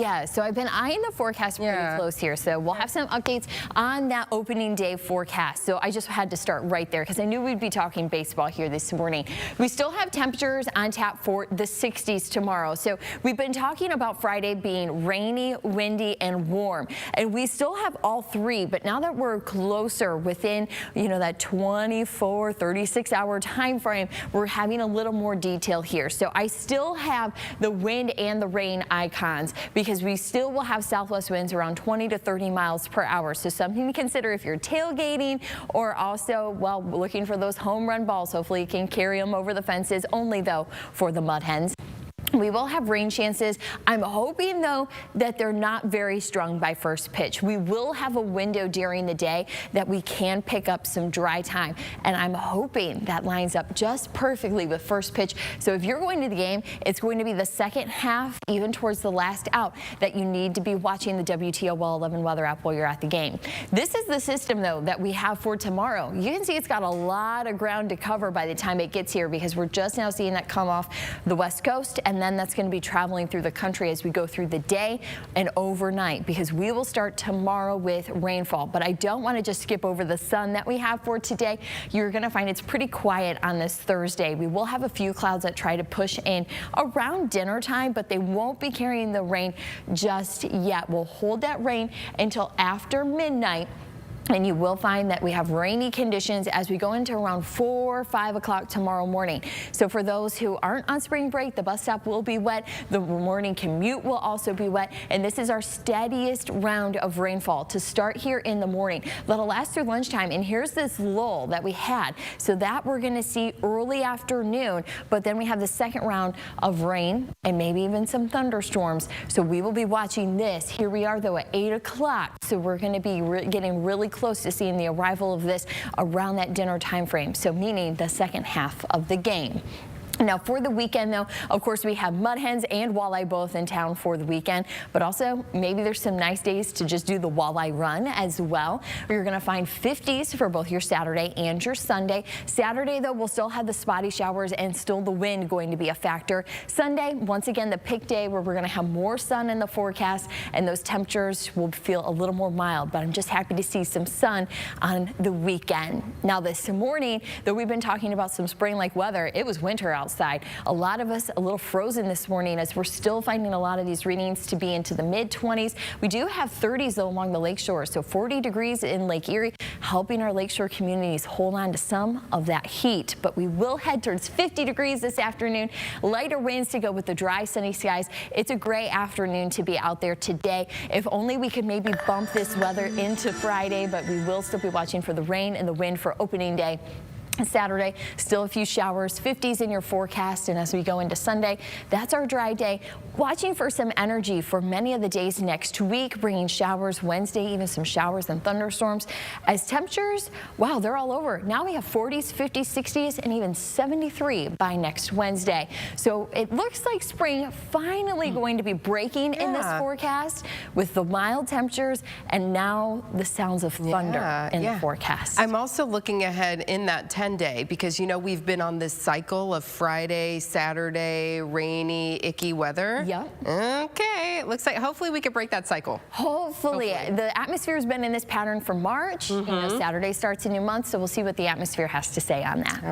Yeah, so I've been eyeing the forecast pretty close here, so we'll have some updates on that opening day forecast. So I just had to start right there because I knew we'd be talking baseball here this morning. We still have temperatures on tap for the 60s tomorrow. So we've been talking about Friday being rainy, windy, and warm, and we still have all three, but now that we're closer within, that 24, 36-hour time frame, we're having a little more detail here. So I still have the wind and the rain icons because we still will have southwest winds around 20 to 30 miles per hour. So something to consider if you're tailgating or also, well, looking for those home run balls. Hopefully you can carry them over the fences, only though for the mud hens. We will have rain chances. I'm hoping, though, that they're not very strong by first pitch. We will have a window during the day that we can pick up some dry time, and I'm hoping that lines up just perfectly with first pitch. So if you're going to the game, it's going to be the second half, even towards the last out, that you need to be watching the WTOL 11 weather app while you're at the game. This is the system, though, that we have for tomorrow. You can see it's got a lot of ground to cover by the time it gets here because we're just now seeing that come off the west coast, and then that's going to be traveling through the country as we go through the day and overnight, because we will start tomorrow with rainfall. But I don't want to just skip over the sun that we have for today. You're going to find it's pretty quiet on this Thursday. We will have a few clouds that try to push in around dinner time, but they won't be carrying the rain just yet. We'll hold that rain until after midnight. And you will find that we have rainy conditions as we go into around 4 or 5 o'clock tomorrow morning. So for those who aren't on spring break, the bus stop will be wet. The morning commute will also be wet. And this is our steadiest round of rainfall to start here in the morning. That'll last through lunchtime. And here's this lull that we had. So that we're going to see early afternoon. But then we have the second round of rain and maybe even some thunderstorms. So we will be watching this. Here we are, though, at 8 o'clock. So we're going to be getting really close to seeing the arrival of this around that dinner time frame, so meaning the second half of the game. Now for the weekend, though, of course, we have mud hens and walleye both in town for the weekend, but also maybe there's some nice days to just do the walleye run as well. You're going to find 50s for both your Saturday and your Sunday. Saturday, though, we'll still have the spotty showers and still the wind going to be a factor. Sunday, once again, the pick day where we're going to have more sun in the forecast and those temperatures will feel a little more mild, but I'm just happy to see some sun on the weekend. Now this morning, though we've been talking about some spring-like weather, it was winter outside. A lot of us a little frozen this morning as we're still finding a lot of these readings to be into the mid-20s. We do have 30s, though, along the lakeshore, so 40 degrees in Lake Erie, helping our lakeshore communities hold on to some of that heat. But we will head towards 50 degrees this afternoon. Lighter winds to go with the dry, sunny skies. It's a gray afternoon to be out there today. If only we could maybe bump this weather into Friday, but we will still be watching for the rain and the wind for opening day. Saturday, still a few showers, 50s in your forecast, and as we go into Sunday, that's our dry day. Watching for some energy for many of the days next week, bringing showers Wednesday, even some showers and thunderstorms. As temperatures, wow, they're all over. Now we have 40s, 50s, 60s, and even 73 by next Wednesday. So it looks like spring finally going to be breaking in this forecast with the mild temperatures and now the sounds of thunder in the forecast. I'm also looking ahead in that 10-day because, we've been on this cycle of Friday, Saturday, rainy, icky weather. Yep. Okay. It looks like hopefully we could break that cycle. Hopefully. The atmosphere has been in this pattern for March. Saturday starts a new month, so we'll see what the atmosphere has to say on that.